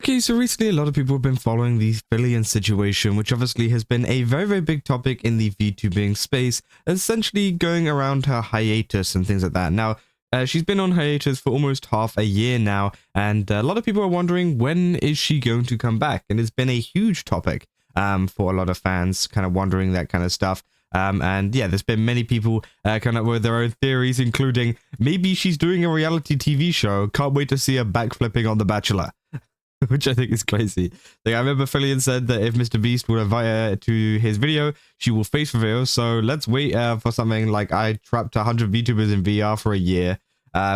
Okay, so recently a lot of people have been following the Filian situation, which obviously has been a very, very big topic in the VTubing space, essentially going around her hiatus and things like that. Now, she's been on hiatus for almost half a year now, and a lot of people are wondering when is she going to come back, and it's been a huge topic for a lot of fans, kind of wondering that kind of stuff. And yeah, there's been many people kind of with their own theories, including maybe she's doing a reality TV show. Can't wait to see her backflipping on The Bachelor. Which I think is crazy. Like, I remember Filian said that if Mr. Beast would invite her to his video, she will face reveal. So let's wait for something like I trapped 100 VTubers in VR for a year,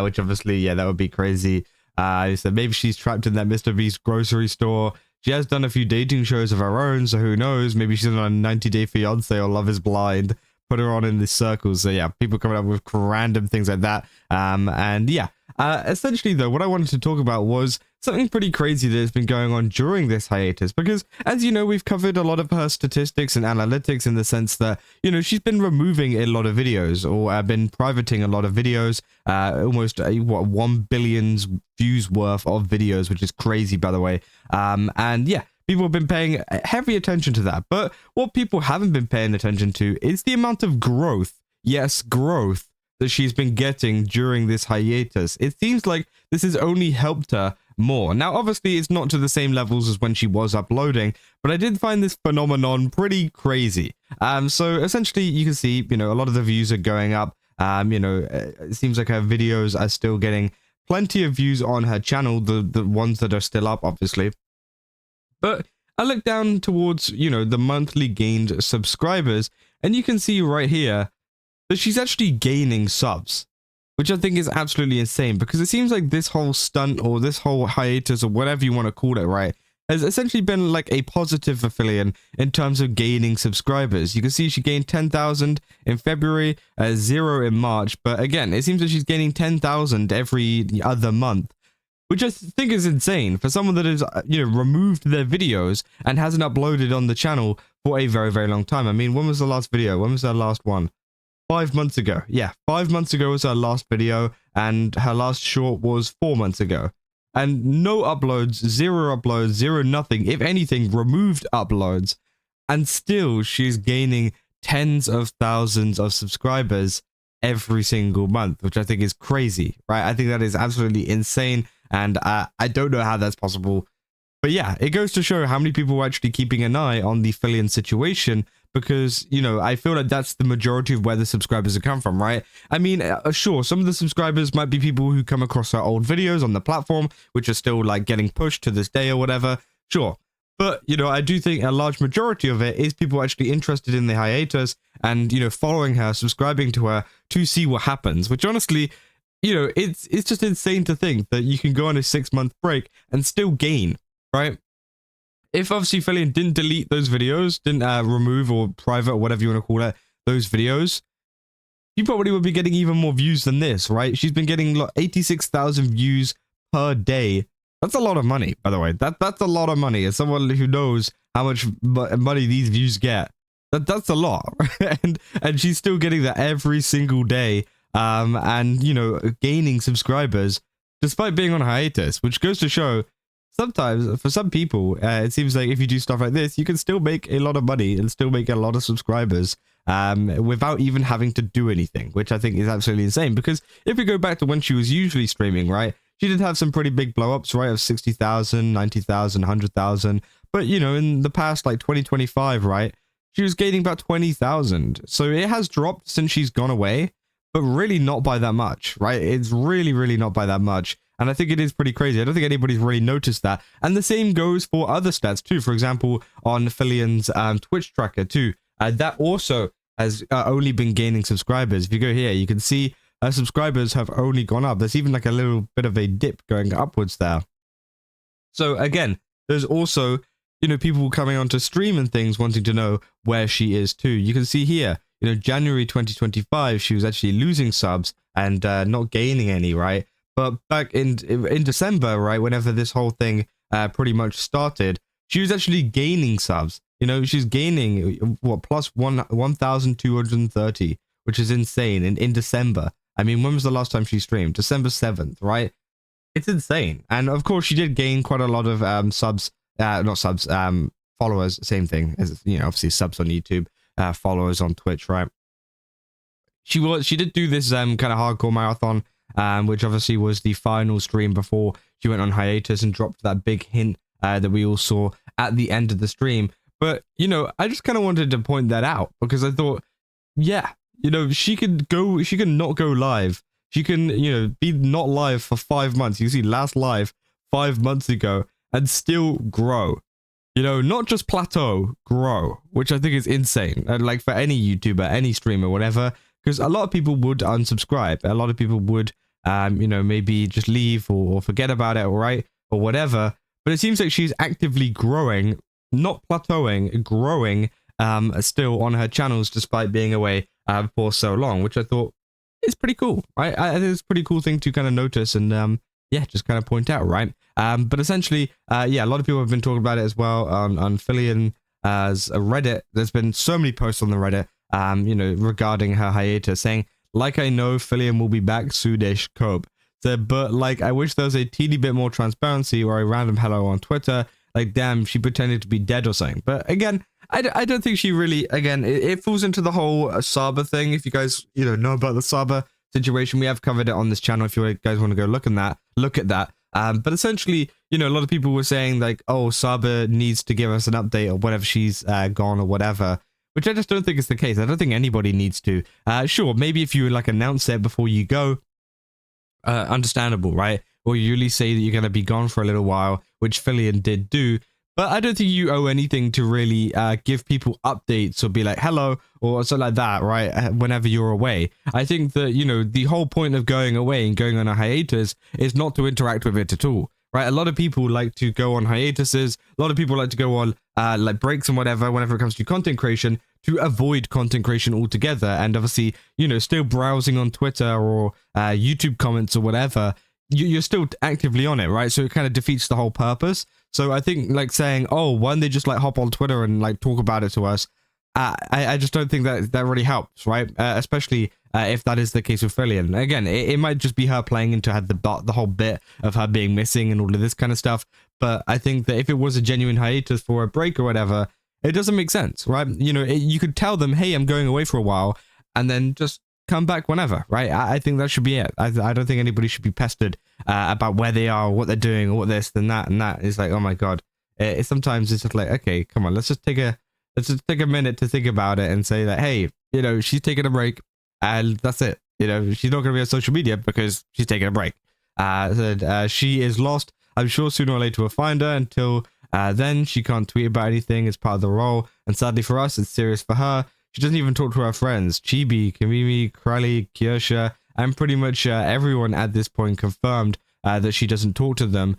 which obviously, yeah, that would be crazy. So maybe she's trapped in that Mr. Beast grocery store. She has done a few dating shows of her own, so who knows? Maybe she's on a 90-Day Fiance or Love is Blind. Put her on in this circle. So yeah, people coming up with random things like that. And yeah, essentially though, what I wanted to talk about was something pretty crazy that has been going on during this hiatus, because as you know, we've covered a lot of her statistics and analytics in the sense that, you know, she's been removing a lot of videos or been privating a lot of videos, almost what 1 billion views worth of videos, which is crazy, by the way. And yeah, people have been paying heavy attention to that. But what people haven't been paying attention to is the amount of growth, yes, growth, that she's been getting during this hiatus. It seems like this has only helped her more. Now, obviously, it's not to the same levels as when she was uploading, but I did find this phenomenon pretty crazy. So essentially, you can see, you know, a lot of the views are going up. You know, it seems like her videos are still getting plenty of views on her channel, the ones that are still up, obviously. But I look down towards, you know, the monthly gained subscribers, and you can see right here that she's actually gaining subs, which I think is absolutely insane, because it seems like this whole stunt or this whole hiatus or whatever you want to call it, right, has essentially been like a positive for Filian in terms of gaining subscribers. You can see she gained 10,000 in February, 0 in March, but again, it seems that she's gaining 10,000 every other month, which I think is insane for someone that has, you know, removed their videos and hasn't uploaded on the channel for a very, very long time. I mean, when was the last video? When was her last one? 5 months ago. Yeah, 5 months ago was her last video, and her last short was 4 months ago. And no uploads, zero nothing, if anything, removed uploads. And still, she's gaining tens of thousands of subscribers every single month, which I think is crazy, right? I think that is absolutely insane, and I don't know how that's possible. But yeah, it goes to show how many people are actually keeping an eye on the Filian situation, because, you know, I feel like that's the majority of where the subscribers have come from, right? I mean, sure, some of the subscribers might be people who come across our old videos on the platform, which are still, like, getting pushed to this day or whatever, sure. But, you know, I do think a large majority of it is people actually interested in the hiatus and, you know, following her, subscribing to her to see what happens, which honestly, you know, it's just insane to think that you can go on a 6-month break and still gain, right? If obviously Filian didn't delete those videos, didn't remove or private or whatever you want to call it, those videos, you probably would be getting even more views than this, right? She's been getting 86,000 views per day. That's a lot of money, by the way. That's a lot of money. As someone who knows how much money these views get, that's a lot. and she's still getting that every single day. And, you know, gaining subscribers despite being on hiatus, which goes to show sometimes for some people, it seems like if you do stuff like this, you can still make a lot of money and still make a lot of subscribers without even having to do anything, which I think is absolutely insane. Because if we go back to when she was usually streaming, right, she did have some pretty big blow-ups, right, of 60,000, 90,000, 100,000. But, you know, in the past, like 2025, right, she was gaining about 20,000. So it has dropped since she's gone away, but really not by that much, right? It's really, really not by that much. And I think it is pretty crazy. I don't think anybody's really noticed that. And the same goes for other stats too. For example, on Filian's Twitch tracker too. That also has only been gaining subscribers. If you go here, you can see subscribers have only gone up. There's even like a little bit of a dip going upwards there. So again, there's also, you know, people coming onto stream and things wanting to know where she is too. You can see here, you know, January 2025, she was actually losing subs and not gaining any, right? But back in December, right, whenever this whole thing pretty much started, she was actually gaining subs. You know, she's gaining, what, plus 1,230, which is insane in December. I mean, when was the last time she streamed? December 7th, right? it's insane. And of course, she did gain quite a lot of subs, not subs, followers. Same thing as, you know, obviously subs on YouTube, followers on Twitch, right? She did do this kind of hardcore marathon, which obviously was the final stream before she went on hiatus and dropped that big hint that we all saw at the end of the stream. But, you know, I just kind of wanted to point that out because I thought, yeah, you know, she can not go live. She can, you know, be not live for 5 months. You see, last live 5 months ago and still grow. You know, not just plateau, grow, which I think is insane. And like for any YouTuber, any streamer, whatever, because a lot of people would unsubscribe. A lot of people would, you know, maybe just leave or forget about it, right? Or whatever. But it seems like she's actively growing, not plateauing, growing still on her channels despite being away for so long, which I thought is pretty cool, right? I think it's a pretty cool thing to kind of notice and yeah, just kind of point out, right? But essentially, yeah, a lot of people have been talking about it as well on Filian as a Reddit. There's been so many posts on the Reddit, you know, regarding her hiatus, saying, like, I know Filian will be back soonish, cope. So, but like, I wish there was a teeny bit more transparency or a random hello on Twitter. Like, damn, she pretended to be dead or something. But again, I don't think she really, again, it falls into the whole Saba thing. If you guys, you know about the Saba situation, we have covered it on this channel. If you guys want to go look at that. But essentially, you know, a lot of people were saying like, oh, Saba needs to give us an update or whatever she's gone or whatever, which I just don't think is the case. I don't think anybody needs to. Sure, maybe if you like announce it before you go, understandable, right? Or you really say that you're going to be gone for a little while, which Filian did do. But I don't think you owe anything to really give people updates or be like, hello, or something like that, right? Whenever you're away. I think that, you know, the whole point of going away and going on a hiatus is not to interact with it at all, right? A lot of people like to go on hiatuses. A lot of people like to go on like breaks and whatever, whenever it comes to content creation, to avoid content creation altogether. And obviously, you know, still browsing on Twitter or YouTube comments or whatever, you're still actively on it, right? So it kind of defeats the whole purpose. So I think like saying, oh, why don't they just like hop on Twitter and like talk about it to us? I just don't think that really helps, right? Especially if that is the case with Filian. Again, it might just be her playing into the whole bit of her being missing and all of this kind of stuff. But I think that if it was a genuine hiatus for a break or whatever, it doesn't make sense, right? You know, you could tell them, hey, I'm going away for a while, and then just come back whenever, right? I think that should be it. I don't think anybody should be pestered about where they are, or what they're doing, or what this and that and that. It's like, oh my god. Sometimes it's just like, okay, come on, let's just take a minute to think about it and say that, hey, you know, she's taking a break, and that's it. You know, she's not going to be on social media because she's taking a break. She is lost. I'm sure sooner or later we'll find her. Until then, she can't tweet about anything. It's part of the role, and sadly for us, it's serious for her. She doesn't even talk to her friends. Chibi, Kamimi, Krali, Kiosha, and pretty much everyone at this point confirmed that she doesn't talk to them.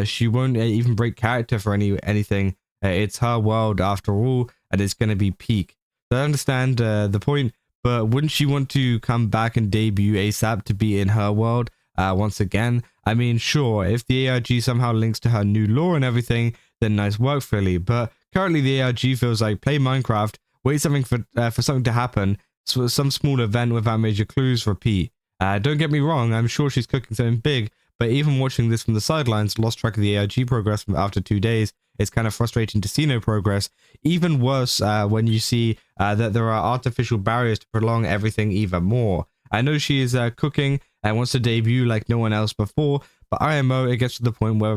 She won't even break character for anything. It's her world after all, and it's going to be peak. So I understand the point, but wouldn't she want to come back and debut ASAP to be in her world once again? I mean, sure, if the ARG somehow links to her new lore and everything, then nice work, Philly. But currently the ARG feels like play Minecraft, wait something for something to happen, so some small event without major clues, repeat. Don't get me wrong, I'm sure she's cooking something big, but even watching this from the sidelines, lost track of the ARG progress after 2 days. It's kind of frustrating to see no progress. Even worse when you see that there are artificial barriers to prolong everything even more. I know she is cooking and wants to debut like no one else before, but IMO, it gets to the point where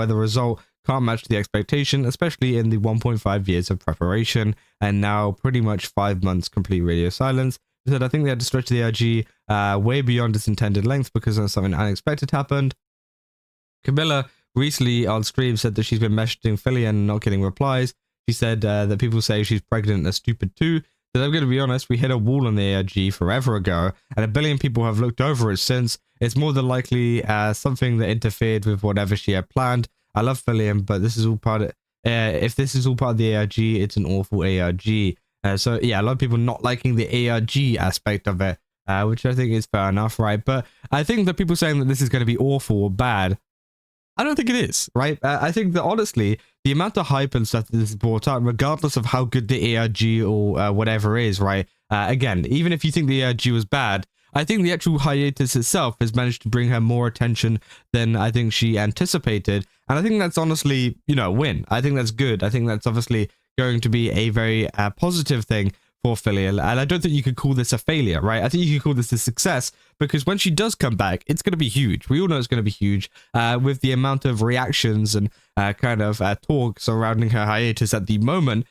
the result can't match the expectation, especially in the 1.5 years of preparation, and now pretty much 5 months complete radio silence. He said, I think they had to stretch the ARG way beyond its intended length because something unexpected happened. Camila recently on stream said that she's been messaging Filian and not getting replies. She said that people say she's pregnant are stupid too. That I'm going to be honest, we hit a wall on the ARG forever ago, and a billion people have looked over it since. It's more than likely something that interfered with whatever she had planned. I love Filian, but this is all part of if this is all part of the ARG, it's an awful ARG. So yeah, a lot of people not liking the ARG aspect of it, which I think is fair enough, right? But I think that people saying that this is going to be awful or bad, I don't think it is, right? I think that honestly, the amount of hype and stuff that this is brought up, regardless of how good the ARG or whatever is, right? Again, even if you think the ARG was bad, I think the actual hiatus itself has managed to bring her more attention than I think she anticipated. And I think that's honestly, you know, a win. I think that's good. I think that's obviously going to be a very positive thing for Filian, and I don't think you could call this a failure, right? I think you could call this a success, because when she does come back, it's going to be huge. We all know it's going to be huge, with the amount of reactions and kind of talk surrounding her hiatus at the moment.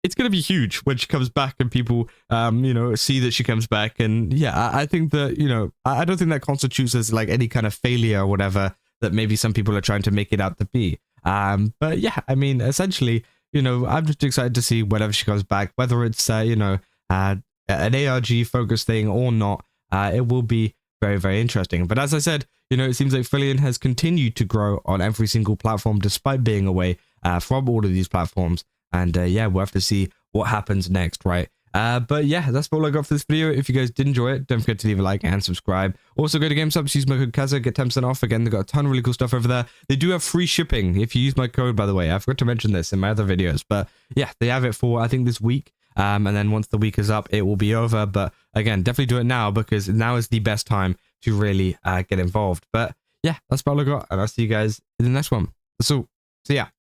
It's going to be huge when she comes back and people, you know, see that she comes back. And yeah, I think that, you know, I don't think that constitutes as like any kind of failure or whatever that maybe some people are trying to make it out to be. But yeah, I mean, essentially, you know, I'm just excited to see whenever she comes back, whether it's, you know, an ARG focused thing or not. It will be very, very interesting. But as I said, you know, it seems like Filian has continued to grow on every single platform despite being away from all of these platforms. And yeah, we'll have to see what happens next, right? But yeah, that's all I got for this video. If you guys did enjoy it, don't forget to leave a like and subscribe. Also, go to GameStop, use my code Kaza, get 10% off. Again, they've got a ton of really cool stuff over there. They do have free shipping if you use my code, by the way. I forgot to mention this in my other videos. But yeah, they have it for, I think, this week. And then once the week is up, it will be over. But again, definitely do it now, because now is the best time to really get involved. But yeah, that's all I got. And I'll see you guys in the next one. So, ya.